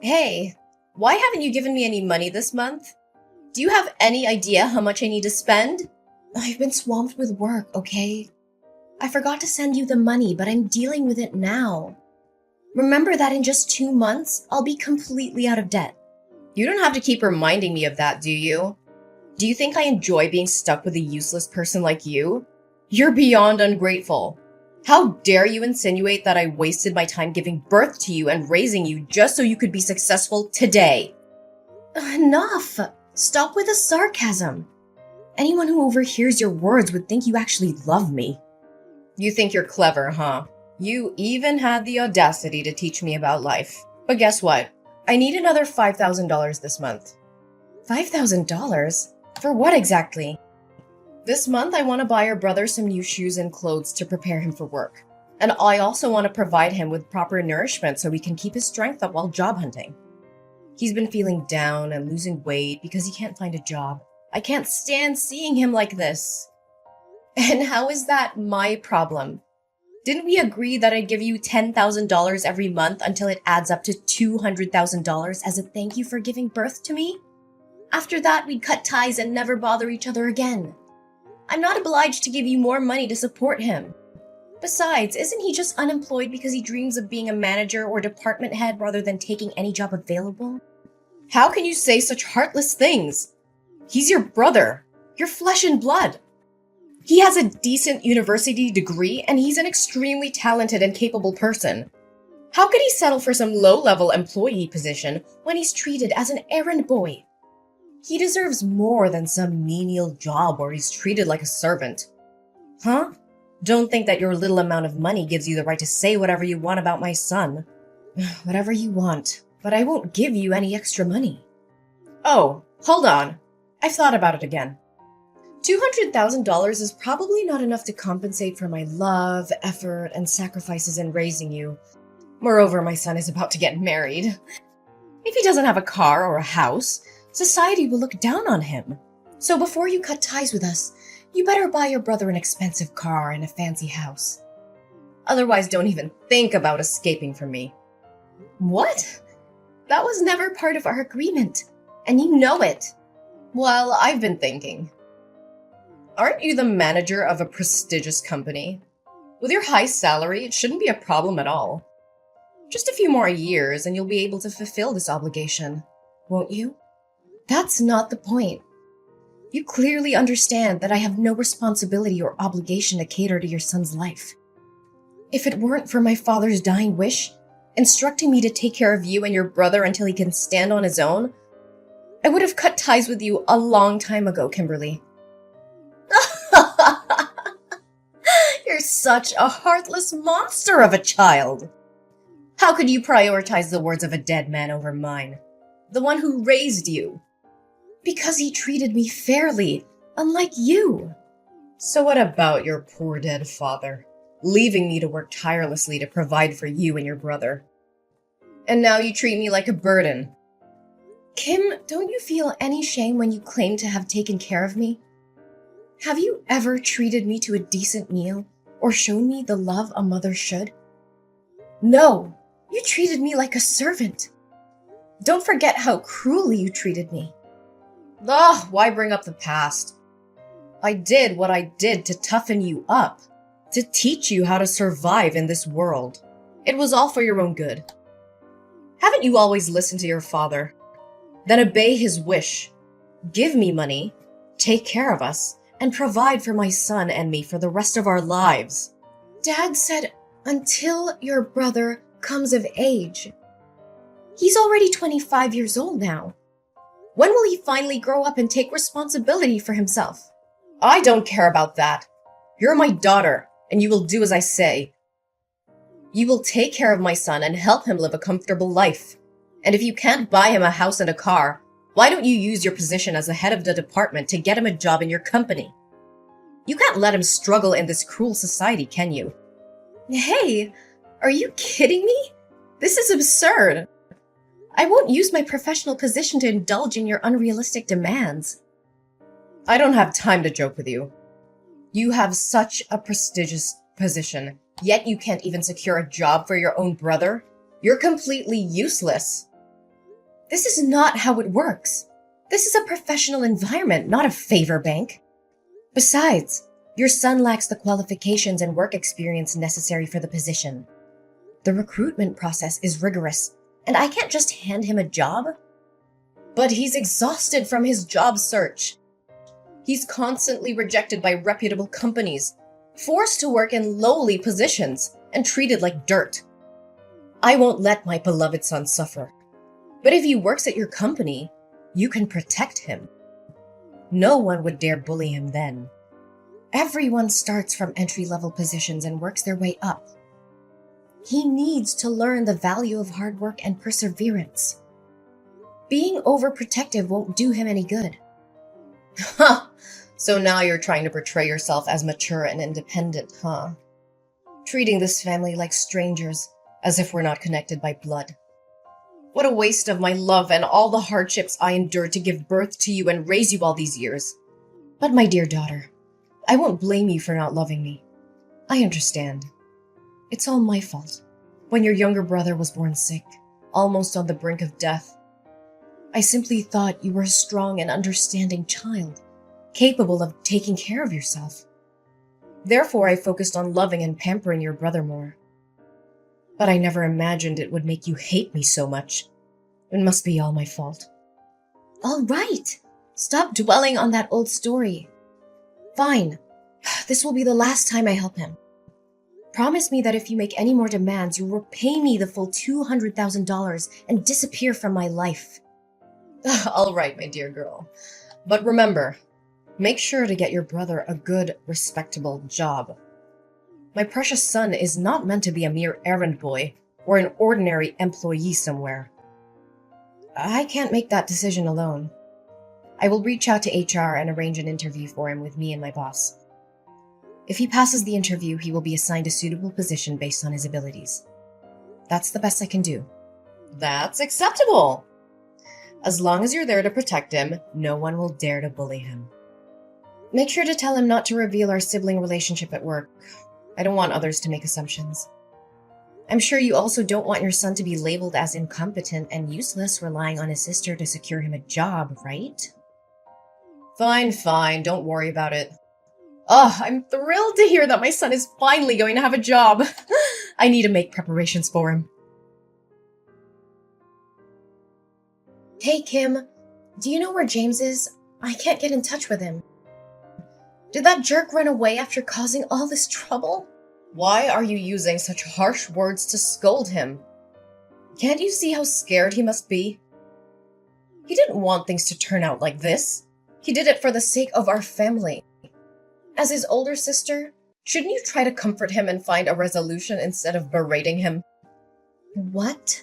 Hey, why haven't you given me any money this month? Do you have any idea how much I need to spend? I've been swamped with work, okay? I forgot to send you the money, but I'm dealing with it now. Remember that in just 2 months, I'll be completely out of debt. You don't have to keep reminding me of that, do you? Do you think I enjoy being stuck with a useless person like you? You're beyond ungrateful. How dare you insinuate that I wasted my time giving birth to you and raising you just so you could be successful today? Enough! Stop with the sarcasm. Anyone who overhears your words would think you actually love me. You think you're clever, huh? You even had the audacity to teach me about life. But guess what? I need another $5,000 this month. $5,000? For what exactly? This month, I want to buy your brother some new shoes and clothes to prepare him for work. And I also want to provide him with proper nourishment so he can keep his strength up while job hunting. He's been feeling down and losing weight because he can't find a job. I can't stand seeing him like this. And how is that my problem? Didn't we agree that I'd give you $10,000 every month until it adds up to $200,000 as a thank you for giving birth to me? After that, we'd cut ties and never bother each other again. I'm not obliged to give you more money to support him. Besides, isn't he just unemployed because he dreams of being a manager or department head rather than taking any job available? How can you say such heartless things? He's your brother, your flesh and blood. He has a decent university degree and he's an extremely talented and capable person. How could he settle for some low-level employee position when he's treated as an errand boy? He deserves more than some menial job where he's treated like a servant. Huh? Don't think that your little amount of money gives you the right to say whatever you want about my son. Whatever you want, but I won't give you any extra money. Oh, hold on. I've thought about it again. $200,000 is probably not enough to compensate for my love, effort, and sacrifices in raising you. Moreover, my son is about to get married. If he doesn't have a car or a house, society will look down on him. So before you cut ties with us, you better buy your brother an expensive car and a fancy house. Otherwise, don't even think about escaping from me. What? That was never part of our agreement, and you know it. Well, I've been thinking. Aren't you the manager of a prestigious company? With your high salary, it shouldn't be a problem at all. Just a few more years and you'll be able to fulfill this obligation, won't you? That's not the point. You clearly understand that I have no responsibility or obligation to cater to your son's life. If it weren't for my father's dying wish, instructing me to take care of you and your brother until he can stand on his own, I would have cut ties with you a long time ago, Kimberly. You're such a heartless monster of a child. How could you prioritize the words of a dead man over mine? The one who raised you? Because he treated me fairly, unlike you. So what about your poor dead father, leaving me to work tirelessly to provide for you and your brother? And now you treat me like a burden. Kim, don't you feel any shame when you claim to have taken care of me? Have you ever treated me to a decent meal or shown me the love a mother should? No, you treated me like a servant. Don't forget how cruelly you treated me. Ugh, why bring up the past? I did what I did to toughen you up, to teach you how to survive in this world. It was all for your own good. Haven't you always listened to your father? Then obey his wish. Give me money, take care of us, and provide for my son and me for the rest of our lives. Dad said, until your brother comes of age. He's already 25 years old now. When will he finally grow up and take responsibility for himself? I don't care about that. You're my daughter, and you will do as I say. You will take care of my son and help him live a comfortable life. And if you can't buy him a house and a car, why don't you use your position as the head of the department to get him a job in your company? You can't let him struggle in this cruel society, can you? Hey, are you kidding me? This is absurd. I won't use my professional position to indulge in your unrealistic demands. I don't have time to joke with you. You have such a prestigious position, yet you can't even secure a job for your own brother? You're completely useless. This is not how it works. This is a professional environment, not a favor bank. Besides, your son lacks the qualifications and work experience necessary for the position. The recruitment process is rigorous, and I can't just hand him a job. But he's exhausted from his job search. He's constantly rejected by reputable companies, forced to work in lowly positions, and treated like dirt. I won't let my beloved son suffer. But if he works at your company, you can protect him. No one would dare bully him then. Everyone starts from entry-level positions and works their way up. He needs to learn the value of hard work and perseverance. Being overprotective won't do him any good. Huh! So now you're trying to portray yourself as mature and independent, huh? Treating this family like strangers, as if we're not connected by blood. What a waste of my love and all the hardships I endured to give birth to you and raise you all these years. But my dear daughter, I won't blame you for not loving me. I understand. It's all my fault. When your younger brother was born sick, almost on the brink of death, I simply thought you were a strong and understanding child, capable of taking care of yourself. Therefore, I focused on loving and pampering your brother more. But I never imagined it would make you hate me so much. It must be all my fault. All right. Stop dwelling on that old story. Fine. This will be the last time I help him. Promise me that if you make any more demands, you'll repay me the full $200,000 and disappear from my life. All right, my dear girl. But remember, make sure to get your brother a good, respectable job. My precious son is not meant to be a mere errand boy or an ordinary employee somewhere. I can't make that decision alone. I will reach out to HR and arrange an interview for him with me and my boss. If he passes the interview, he will be assigned a suitable position based on his abilities. That's the best I can do. That's acceptable. As long as you're there to protect him, no one will dare to bully him. Make sure to tell him not to reveal our sibling relationship at work. I don't want others to make assumptions. I'm sure you also don't want your son to be labeled as incompetent and useless, relying on his sister to secure him a job, right? Fine, don't worry about it. Oh, I'm thrilled to hear that my son is finally going to have a job. I need to make preparations for him. Hey, Kim. Do you know where James is? I can't get in touch with him. Did that jerk run away after causing all this trouble? Why are you using such harsh words to scold him? Can't you see how scared he must be? He didn't want things to turn out like this. He did it for the sake of our family. As his older sister, shouldn't you try to comfort him and find a resolution instead of berating him? What?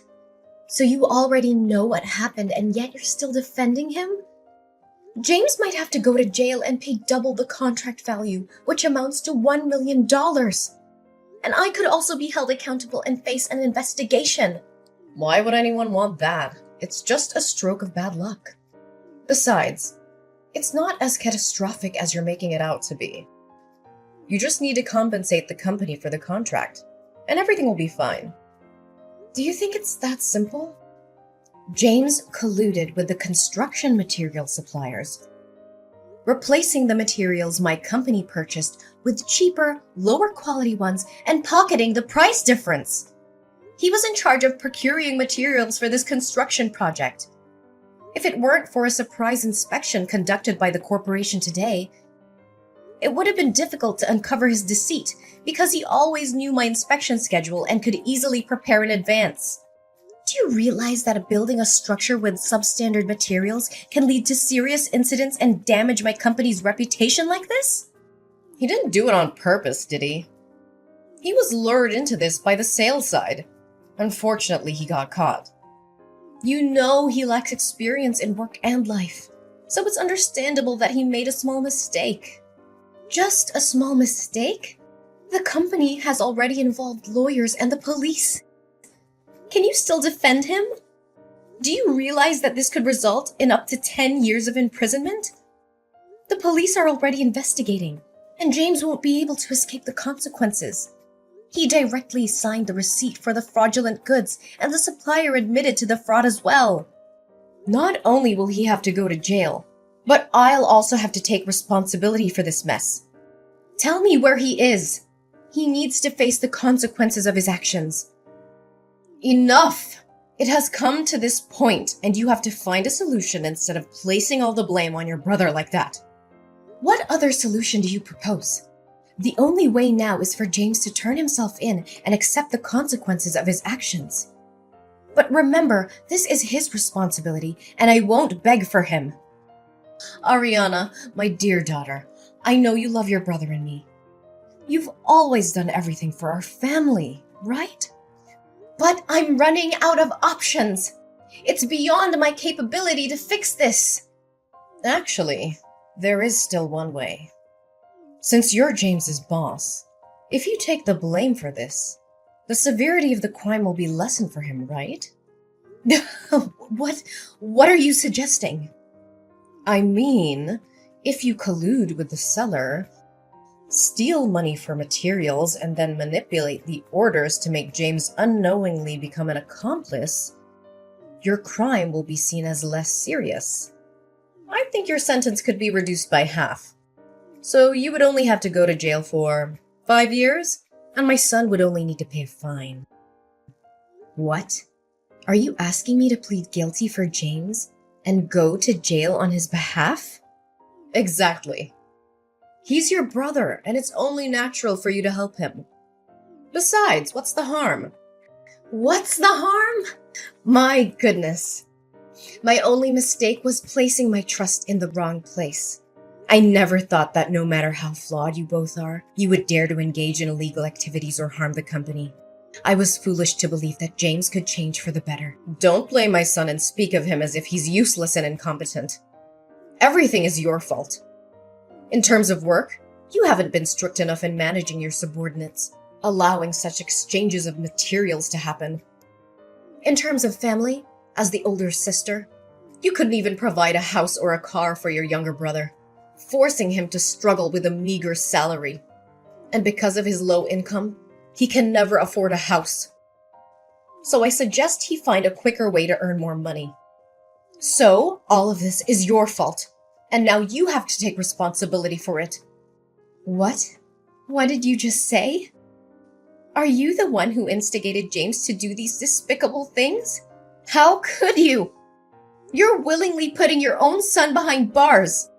So you already know what happened and yet you're still defending him? James might have to go to jail and pay double the contract value, which amounts to $1 million. And I could also be held accountable and face an investigation. Why would anyone want that? It's just a stroke of bad luck. Besides, it's not as catastrophic as you're making it out to be. You just need to compensate the company for the contract, and everything will be fine. Do you think it's that simple? James colluded with the construction material suppliers, replacing the materials my company purchased with cheaper, lower quality ones and pocketing the price difference. He was in charge of procuring materials for this construction project. If it weren't for a surprise inspection conducted by the corporation today, it would have been difficult to uncover his deceit because he always knew my inspection schedule and could easily prepare in advance. Do you realize that building a structure with substandard materials can lead to serious incidents and damage my company's reputation like this? He didn't do it on purpose, did he? He was lured into this by the sales side. Unfortunately, he got caught. You know he lacks experience in work and life, so it's understandable that he made a small mistake. Just a small mistake? The company has already involved lawyers and the police. Can you still defend him? Do you realize that this could result in up to 10 years of imprisonment? The police are already investigating, and James won't be able to escape the consequences. He directly signed the receipt for the fraudulent goods, and the supplier admitted to the fraud as well. Not only will he have to go to jail, but I'll also have to take responsibility for this mess. Tell me where he is. He needs to face the consequences of his actions. Enough! It has come to this point, and you have to find a solution instead of placing all the blame on your brother like that. What other solution do you propose? The only way now is for James to turn himself in and accept the consequences of his actions. But remember, this is his responsibility, and I won't beg for him. Ariana, my dear daughter, I know you love your brother and me. You've always done everything for our family, right? But I'm running out of options. It's beyond my capability to fix this. Actually, there is still one way. Since you're James's boss, if you take the blame for this, the severity of the crime will be lessened for him, right? What are you suggesting? I mean, if you collude with the seller, steal money for materials, and then manipulate the orders to make James unknowingly become an accomplice, your crime will be seen as less serious. I think your sentence could be reduced by half. So you would only have to go to jail for 5 years, and my son would only need to pay a fine. What? Are you asking me to plead guilty for James and go to jail on his behalf? Exactly. He's your brother, and it's only natural for you to help him. Besides, what's the harm? What's the harm? My goodness. My only mistake was placing my trust in the wrong place. I never thought that no matter how flawed you both are, you would dare to engage in illegal activities or harm the company. I was foolish to believe that James could change for the better. Don't blame my son and speak of him as if he's useless and incompetent. Everything is your fault. In terms of work, you haven't been strict enough in managing your subordinates, allowing such exchanges of materials to happen. In terms of family, as the older sister, you couldn't even provide a house or a car for your younger brother, forcing him to struggle with a meager salary. And because of his low income, he can never afford a house. So I suggest he find a quicker way to earn more money. So, all of this is your fault, and now you have to take responsibility for it. What? What did you just say? Are you the one who instigated James to do these despicable things? How could you? You're willingly putting your own son behind bars.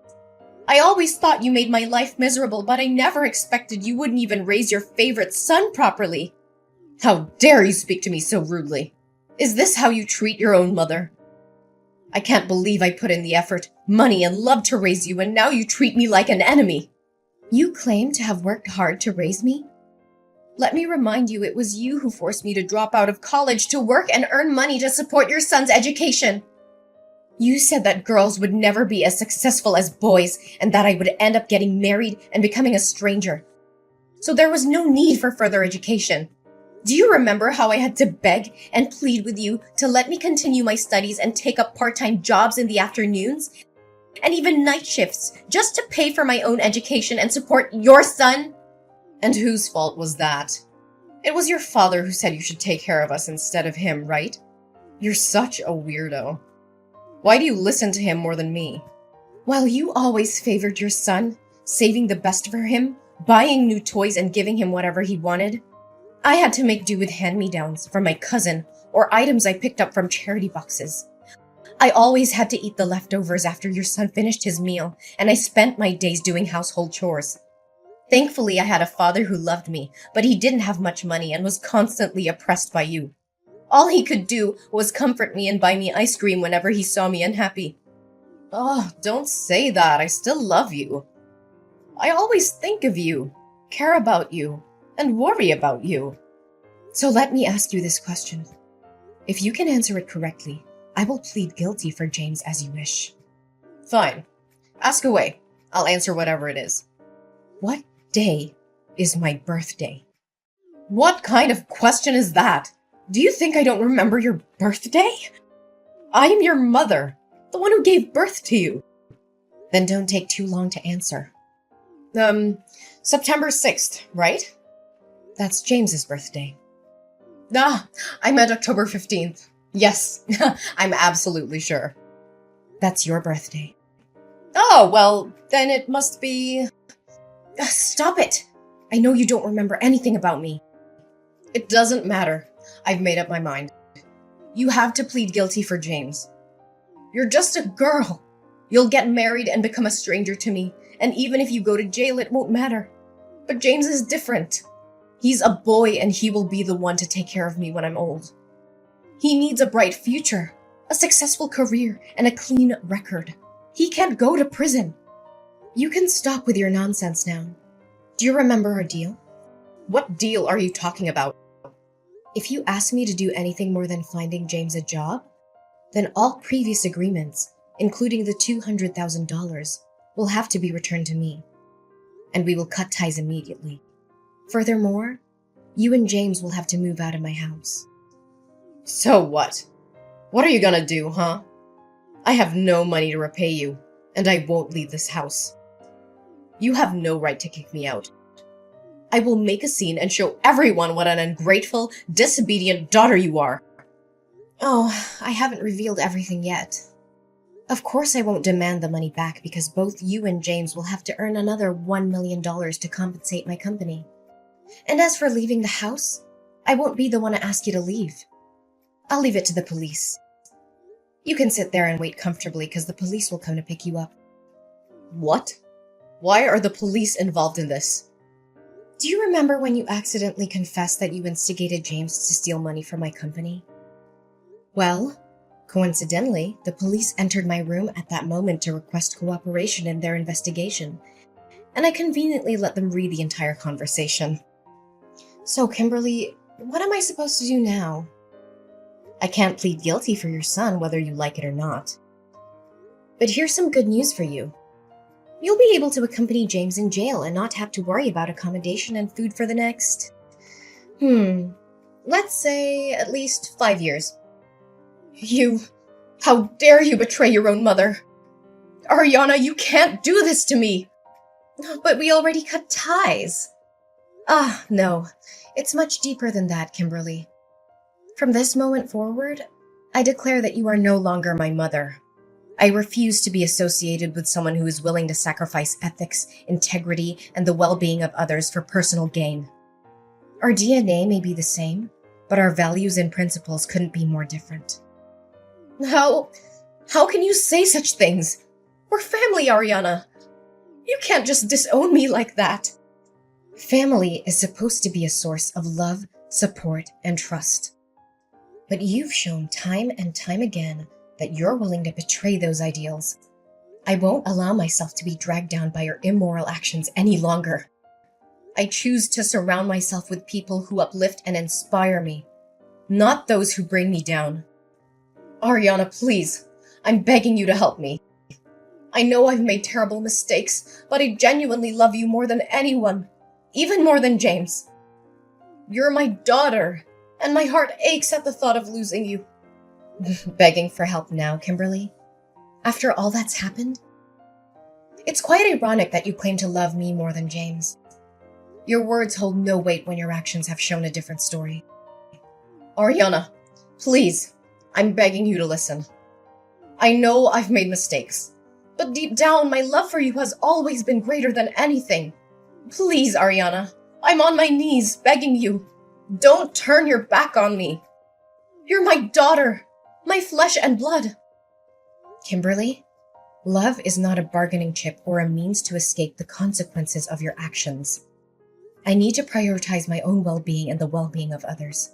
I always thought you made my life miserable, but I never expected you wouldn't even raise your favorite son properly. How dare you speak to me so rudely? Is this how you treat your own mother? I can't believe I put in the effort, money, and love to raise you, and now you treat me like an enemy. You claim to have worked hard to raise me? Let me remind you, it was you who forced me to drop out of college to work and earn money to support your son's education. You said that girls would never be as successful as boys, and that I would end up getting married and becoming a stranger. So there was no need for further education. Do you remember how I had to beg and plead with you to let me continue my studies and take up part-time jobs in the afternoons? And even night shifts, just to pay for my own education and support your son? And whose fault was that? It was your father who said you should take care of us instead of him, right? You're such a weirdo. Why do you listen to him more than me? While you always favored your son, saving the best for him, buying new toys and giving him whatever he wanted, I had to make do with hand-me-downs from my cousin or items I picked up from charity boxes. I always had to eat the leftovers after your son finished his meal, and I spent my days doing household chores. Thankfully, I had a father who loved me, but he didn't have much money and was constantly oppressed by you. All he could do was comfort me and buy me ice cream whenever he saw me unhappy. Oh, don't say that. I still love you. I always think of you, care about you, and worry about you. So let me ask you this question. If you can answer it correctly, I will plead guilty for James as you wish. Fine. Ask away. I'll answer whatever it is. What day is my birthday? What kind of question is that? Do you think I don't remember your birthday? I am your mother, the one who gave birth to you. Then don't take too long to answer. September 6th, right? That's James's birthday. I meant October 15th. Yes, I'm absolutely sure. That's your birthday. Oh, well, then it must be... Stop it! I know you don't remember anything about me. It doesn't matter. I've made up my mind. You have to plead guilty for James. You're just a girl. You'll get married and become a stranger to me, and even if you go to jail, it won't matter. But James is different. He's a boy, and he will be the one to take care of me when I'm old. He needs a bright future, a successful career, and a clean record. He can't go to prison. You can stop with your nonsense now. Do you remember our deal? What deal are you talking about? If you ask me to do anything more than finding James a job, then all previous agreements, including the $200,000, will have to be returned to me. And we will cut ties immediately. Furthermore, you and James will have to move out of my house. So what? What are you gonna do, huh? I have no money to repay you, and I won't leave this house. You have no right to kick me out. I will make a scene and show everyone what an ungrateful, disobedient daughter you are. Oh, I haven't revealed everything yet. Of course I won't demand the money back because both you and James will have to earn another $1 million to compensate my company. And as for leaving the house, I won't be the one to ask you to leave. I'll leave it to the police. You can sit there and wait comfortably because the police will come to pick you up. What? Why are the police involved in this? Do you remember when you accidentally confessed that you instigated James to steal money from my company? Well, coincidentally, the police entered my room at that moment to request cooperation in their investigation, and I conveniently let them read the entire conversation. So, Kimberly, what am I supposed to do now? I can't plead guilty for your son whether you like it or not. But here's some good news for you. You'll be able to accompany James in jail and not have to worry about accommodation and food for the next... let's say at least 5 years. You... How dare you betray your own mother? Ariana, you can't do this to me! But we already cut ties. Ah, no. It's much deeper than that, Kimberly. From this moment forward, I declare that you are no longer my mother. I refuse to be associated with someone who is willing to sacrifice ethics, integrity, and the well-being of others for personal gain. Our DNA may be the same, but our values and principles couldn't be more different. How can you say such things? We're family, Ariana. You can't just disown me like that. Family is supposed to be a source of love, support, and trust. But you've shown time and time again that you're willing to betray those ideals. I won't allow myself to be dragged down by your immoral actions any longer. I choose to surround myself with people who uplift and inspire me, not those who bring me down. Ariana, please, I'm begging you to help me. I know I've made terrible mistakes, but I genuinely love you more than anyone, even more than James. You're my daughter, and my heart aches at the thought of losing you. Begging for help now, Kimberly? After all that's happened? It's quite ironic that you claim to love me more than James. Your words hold no weight when your actions have shown a different story. Ariana, please, I'm begging you to listen. I know I've made mistakes, but deep down, my love for you has always been greater than anything. Please, Ariana, I'm on my knees begging you. Don't turn your back on me. You're my daughter, my flesh and blood. Kimberly, love is not a bargaining chip or a means to escape the consequences of your actions. I need to prioritize my own well-being and the well-being of others.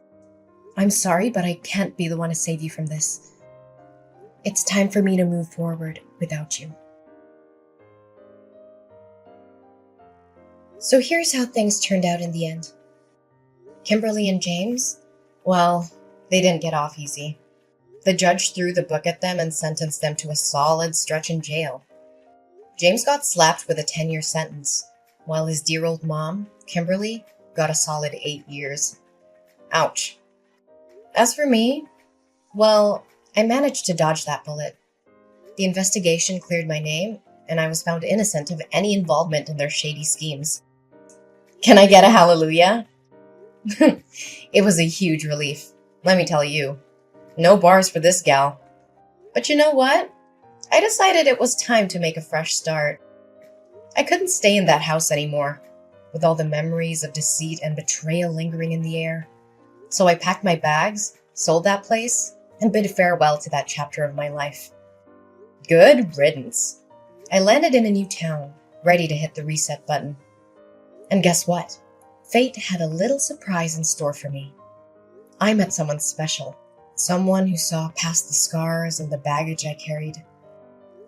I'm sorry, but I can't be the one to save you from this. It's time for me to move forward without you. So here's how things turned out in the end. Kimberly and James, well, they didn't get off easy. The judge threw the book at them and sentenced them to a solid stretch in jail. James got slapped with a 10-year sentence, while his dear old mom, Kimberly, got a solid 8 years. Ouch. As for me, well, I managed to dodge that bullet. The investigation cleared my name, and I was found innocent of any involvement in their shady schemes. Can I get a hallelujah? It was a huge relief, let me tell you. No bars for this gal. But you know what? I decided it was time to make a fresh start. I couldn't stay in that house anymore, with all the memories of deceit and betrayal lingering in the air. So I packed my bags, sold that place, and bid farewell to that chapter of my life. Good riddance. I landed in a new town, ready to hit the reset button. And guess what? Fate had a little surprise in store for me. I met someone special, someone who saw past the scars and the baggage I carried.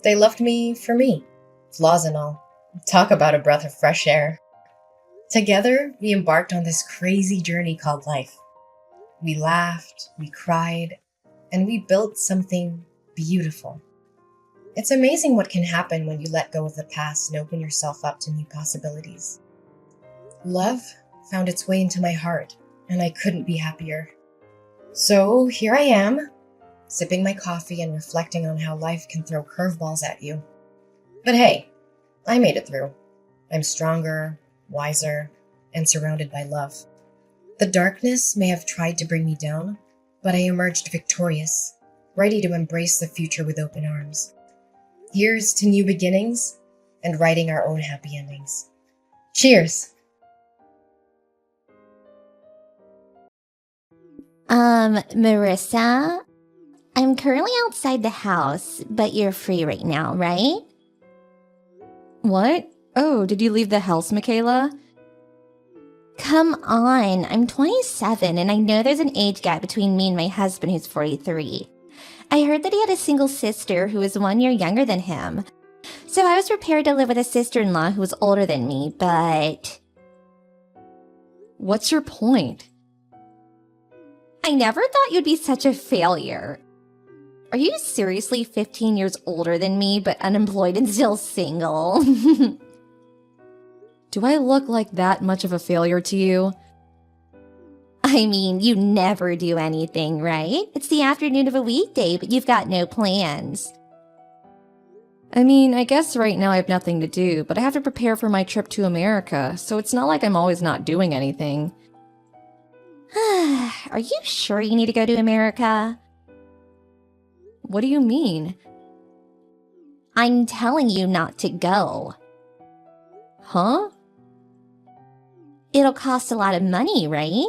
They loved me for me, flaws and all. Talk about a breath of fresh air. Together, we embarked on this crazy journey called life. We laughed, we cried, and we built something beautiful. It's amazing what can happen when you let go of the past and open yourself up to new possibilities. Love found its way into my heart, and I couldn't be happier. So here I am, sipping my coffee and reflecting on how life can throw curveballs at you. But hey, I made it through. I'm stronger, wiser, and surrounded by love. The darkness may have tried to bring me down, but I emerged victorious, ready to embrace the future with open arms. Here's to new beginnings and writing our own happy endings. Cheers! Marissa, I'm currently outside the house, but you're free right now, right? What? Oh, did you leave the house, Michaela? Come on, I'm 27 and I know there's an age gap between me and my husband who's 43. I heard that he had a single sister who was 1 year younger than him. So I was prepared to live with a sister-in-law who was older than me, but... What's your point? I never thought you'd be such a failure. Are you seriously 15 years older than me, but unemployed and still single? Do I look like that much of a failure to you? I mean, you never do anything, right? It's the afternoon of a weekday, but you've got no plans. I mean, I guess right now I have nothing to do, but I have to prepare for my trip to America, so it's not like I'm always not doing anything. Are you sure you need to go to America? What do you mean? I'm telling you not to go. Huh? It'll cost a lot of money, right?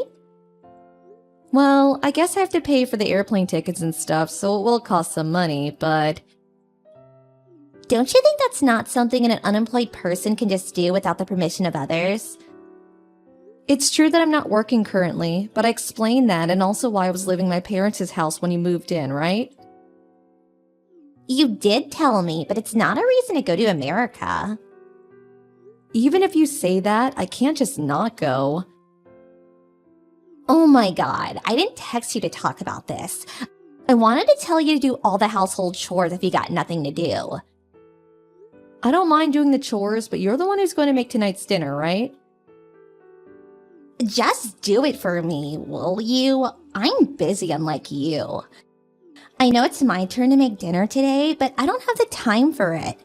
Well, I guess I have to pay for the airplane tickets and stuff, so it will cost some money, but... Don't you think that's not something an unemployed person can just do without the permission of others? It's true that I'm not working currently, but I explained that and also why I was living in my parents' house when you moved in, right? You did tell me, but it's not a reason to go to America. Even if you say that, I can't just not go. Oh my god, I didn't text you to talk about this. I wanted to tell you to do all the household chores if you got nothing to do. I don't mind doing the chores, but you're the one who's going to make tonight's dinner, right? Just do it for me, will you? I'm busy unlike you. I know it's my turn to make dinner today, but I don't have the time for it.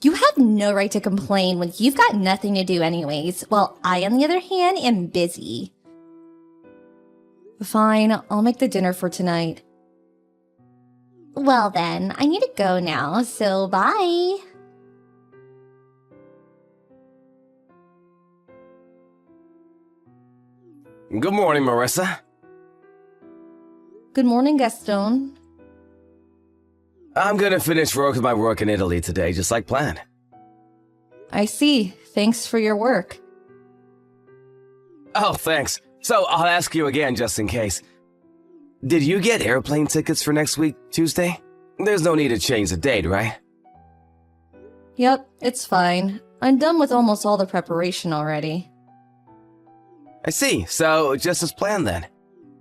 You have no right to complain when you've got nothing to do anyways, while I, on the other hand, am busy. Fine, I'll make the dinner for tonight. Well then, I need to go now, so bye. Good morning, Marissa. Good morning, Gaston. I'm gonna finish my work in Italy today, just like planned. I see. Thanks for your work. Oh, thanks. So, I'll ask you again just in case. Did you get airplane tickets for next week, Tuesday? There's no need to change the date, right? Yep, it's fine. I'm done with almost all the preparation already. I see. So, just as planned then.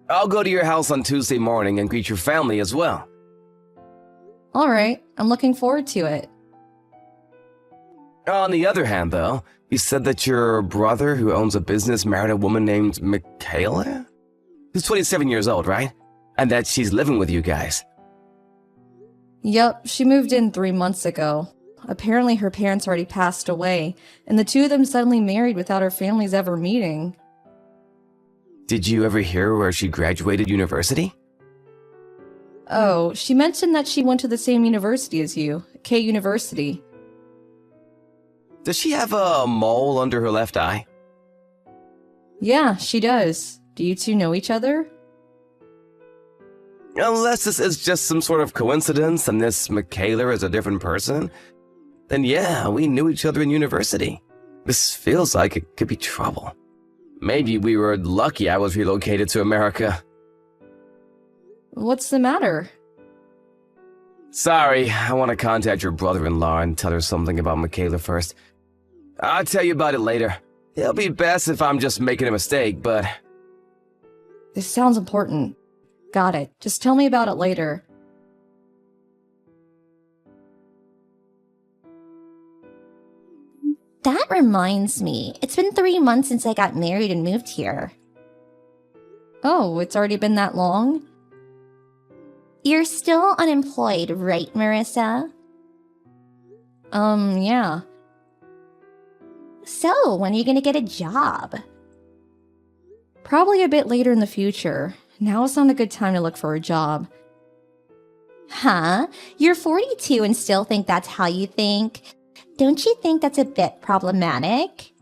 I'll go to your house on Tuesday morning and greet your family as well. Alright, I'm looking forward to it. On the other hand, though, you said that your brother who owns a business married a woman named Michaela? Who's 27 years old, right? And that she's living with you guys. Yep, she moved in 3 months ago. Apparently her parents already passed away, and the two of them suddenly married without her families ever meeting. Did you ever hear where she graduated university? Oh, she mentioned that she went to the same university as you, K University. Does she have a mole under her left eye? Yeah, she does. Do you two know each other? Unless this is just some sort of coincidence and this Michaela is a different person, then yeah, we knew each other in university. This feels like it could be trouble. Maybe we were lucky I was relocated to America. What's the matter? Sorry, I want to contact your brother-in-law and tell her something about Michaela first. I'll tell you about it later. It'll be best if I'm just making a mistake, but... This sounds important. Got it. Just tell me about it later. That reminds me, it's been 3 months since I got married and moved here. Oh, it's already been that long? You're still unemployed, right, Marissa? Yeah. So, when are you gonna get a job? Probably a bit later in the future. Now is not a good time to look for a job. Huh? You're 42 and still think that's how you think? Don't you think that's a bit problematic?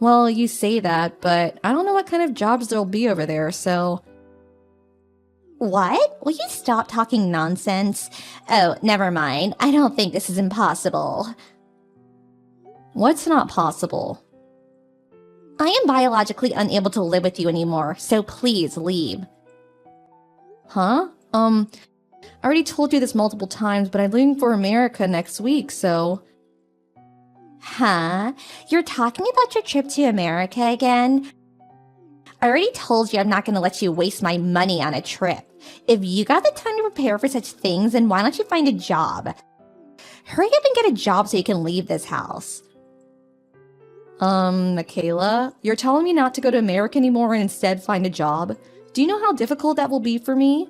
Well, you say that, but I don't know what kind of jobs there'll be over there, so... What? Will you stop talking nonsense? Oh, never mind. I don't think this is impossible. What's not possible? I am biologically unable to live with you anymore, so please leave. Huh? I already told you this multiple times, but I'm leaving for America next week, so... Huh? You're talking about your trip to America again? I already told you I'm not going to let you waste my money on a trip. If you got the time to prepare for such things, then why don't you find a job? Hurry up and get a job so you can leave this house. Michaela, you're telling me not to go to America anymore and instead find a job? Do you know how difficult that will be for me?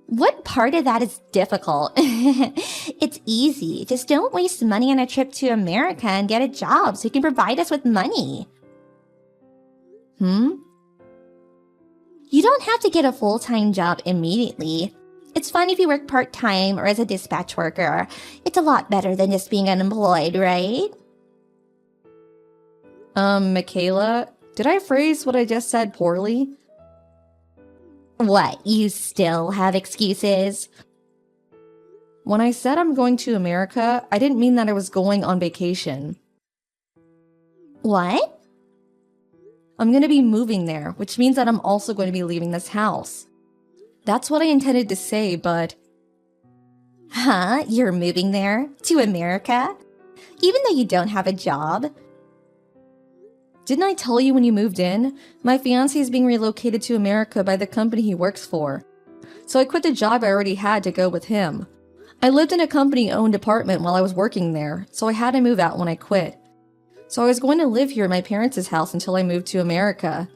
What part of that is difficult? It's easy. Just don't waste money on a trip to America and get a job so you can provide us with money. You don't have to get a full-time job immediately. It's fine if you work part-time or as a dispatch worker. It's a lot better than just being unemployed, right? Michaela, did I phrase what I just said poorly? What, you still have excuses? When I said I'm going to America, I didn't mean that I was going on vacation. What? I'm going to be moving there, which means that I'm also going to be leaving this house. That's what I intended to say, but... Huh? You're moving there? To America? Even though you don't have a job? Didn't I tell you when you moved in? My fiancé is being relocated to America by the company he works for. So I quit the job I already had to go with him. I lived in a company-owned apartment while I was working there, so I had to move out when I quit. So I was going to live here at my parents' house until I moved to America.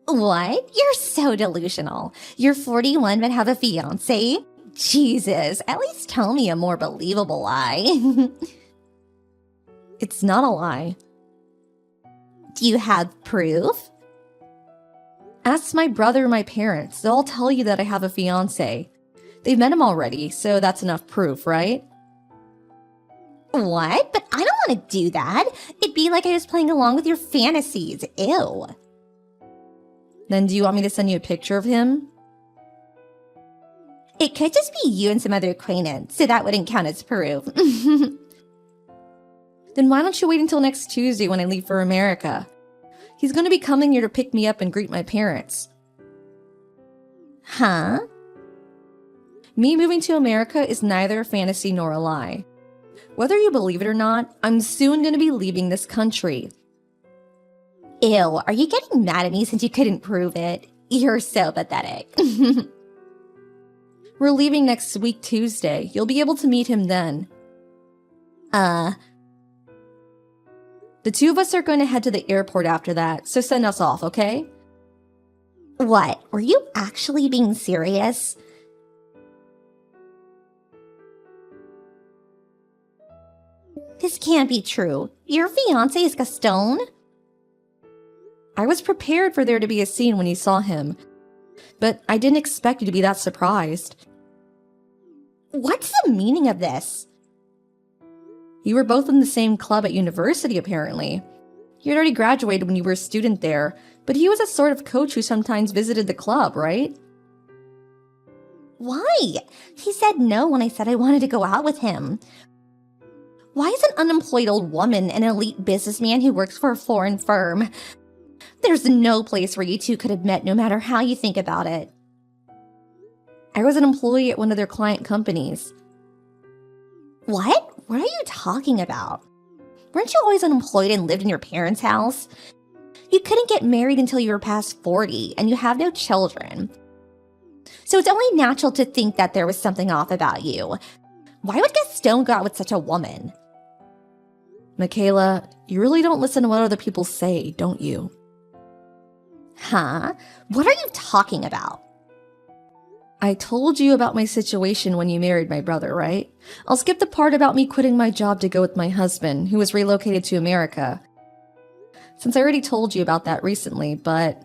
What? You're so delusional. You're 41 but have a fiancé? Jesus, at least tell me a more believable lie. It's not a lie. Do you have proof? Ask my brother or my parents. They'll all tell you that I have a fiancé. They've met him already, so that's enough proof, right? What? But I don't want to do that. It'd be like I was playing along with your fantasies. Ew. Then do you want me to send you a picture of him? It could just be you and some other acquaintance, so that wouldn't count as proof. Then why don't you wait until next Tuesday when I leave for America? He's going to be coming here to pick me up and greet my parents. Huh? Me moving to America is neither a fantasy nor a lie. Whether you believe it or not, I'm soon going to be leaving this country. Ew, are you getting mad at me since you couldn't prove it? You're so pathetic. We're leaving next week Tuesday. You'll be able to meet him then. The two of us are going to head to the airport after that, so send us off, okay? What? Were you actually being serious? This can't be true. Your fiancé is Gaston? I was prepared for there to be a scene when you saw him. But I didn't expect you to be that surprised. What's the meaning of this? You were both in the same club at university, apparently. You had already graduated when you were a student there, but he was a sort of coach who sometimes visited the club, right? Why? He said no when I said I wanted to go out with him. Why is an unemployed old woman an elite businessman who works for a foreign firm? There's no place where you two could have met no matter how you think about it. I was an employee at one of their client companies. What? What are you talking about? Weren't you always unemployed and lived in your parents' house? You couldn't get married until you were past 40, and you have no children. So it's only natural to think that there was something off about you. Why would Gaston go out with such a woman? Michaela, you really don't listen to what other people say, don't you? Huh? What are you talking about? I told you about my situation when you married my brother, right? I'll skip the part about me quitting my job to go with my husband, who was relocated to America. Since I already told you about that recently, but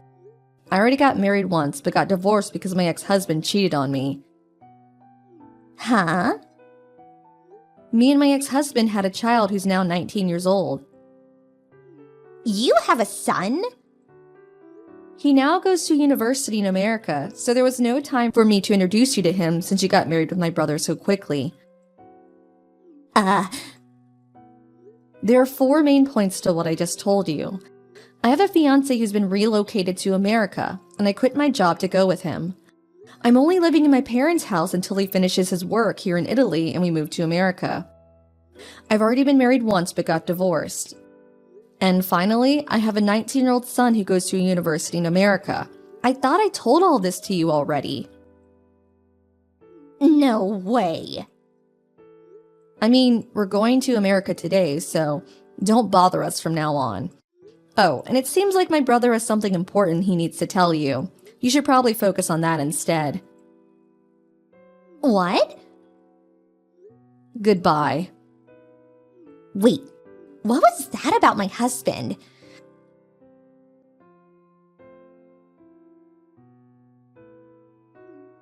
I already got married once, but got divorced because my ex-husband cheated on me. Huh? Me and my ex-husband had a child who's now 19 years old. You have a son? He now goes to university in America, so there was no time for me to introduce you to him since you got married with my brother so quickly. There are 4 main points to what I just told you. I have a fiancé who's been relocated to America, and I quit my job to go with him. I'm only living in my parents' house until he finishes his work here in Italy and we move to America. I've already been married once but got divorced. And finally, I have a 19-year-old son who goes to a university in America. I thought I told all this to you already. No way. I mean, we're going to America today, so don't bother us from now on. Oh, and it seems like my brother has something important he needs to tell you. You should probably focus on that instead. What? Goodbye. Wait, what was that about my husband?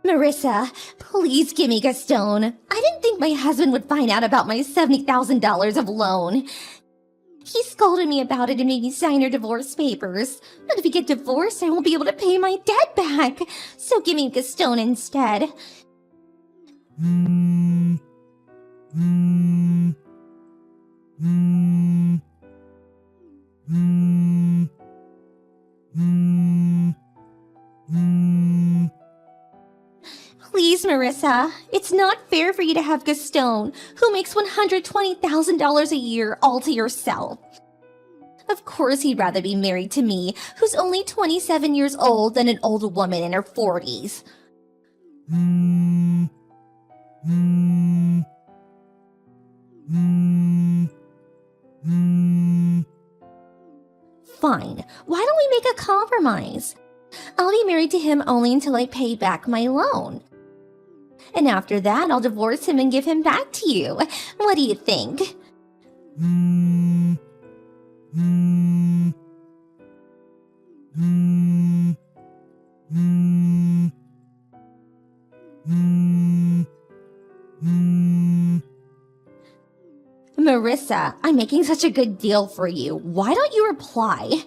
Marissa, please give me Gaston. I didn't think my husband would find out about my $70,000 of loan. He scolded me about it and made me sign her divorce papers. But if we get divorced, I won't be able to pay my debt back. So give me Gaston instead. Please, Marissa. It's not fair for you to have Gaston, who makes $120,000 a year, all to yourself. Of course he'd rather be married to me, who's only 27 years old, than an old woman in her 40s. Fine. Why don't we make a compromise? I'll be married to him only until I pay back my loan. And after that, I'll divorce him and give him back to you. What do you think? Marissa, I'm making such a good deal for you. Why don't you reply?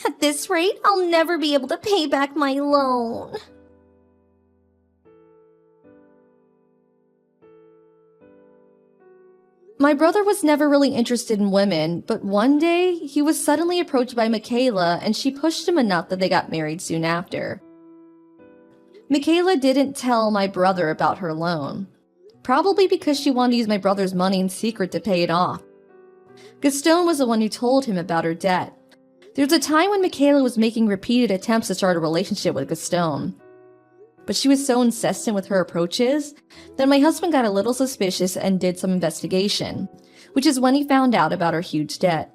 At this rate, I'll never be able to pay back my loan. My brother was never really interested in women, but one day he was suddenly approached by Michaela and she pushed him enough that they got married soon after. Michaela didn't tell my brother about her loan, probably because she wanted to use my brother's money in secret to pay it off. Gaston was the one who told him about her debt. There was a time when Michaela was making repeated attempts to start a relationship with Gaston. But she was so insistent with her approaches that my husband got a little suspicious and did some investigation, which is when he found out about her huge debt.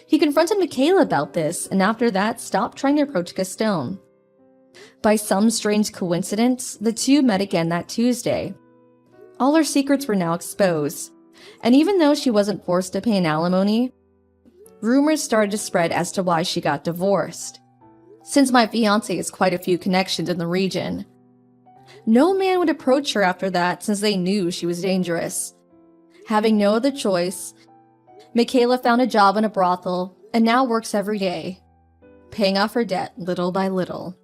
He confronted Michaela about this, and after that stopped trying to approach Gaston. By some strange coincidence, the two met again that Tuesday. All her secrets were now exposed, and even though she wasn't forced to pay an alimony, rumors started to spread as to why she got divorced. Since my fiancé has quite a few connections in the region, no man would approach her after that since they knew she was dangerous. Having no other choice, Michaela found a job in a brothel and now works every day, paying off her debt little by little.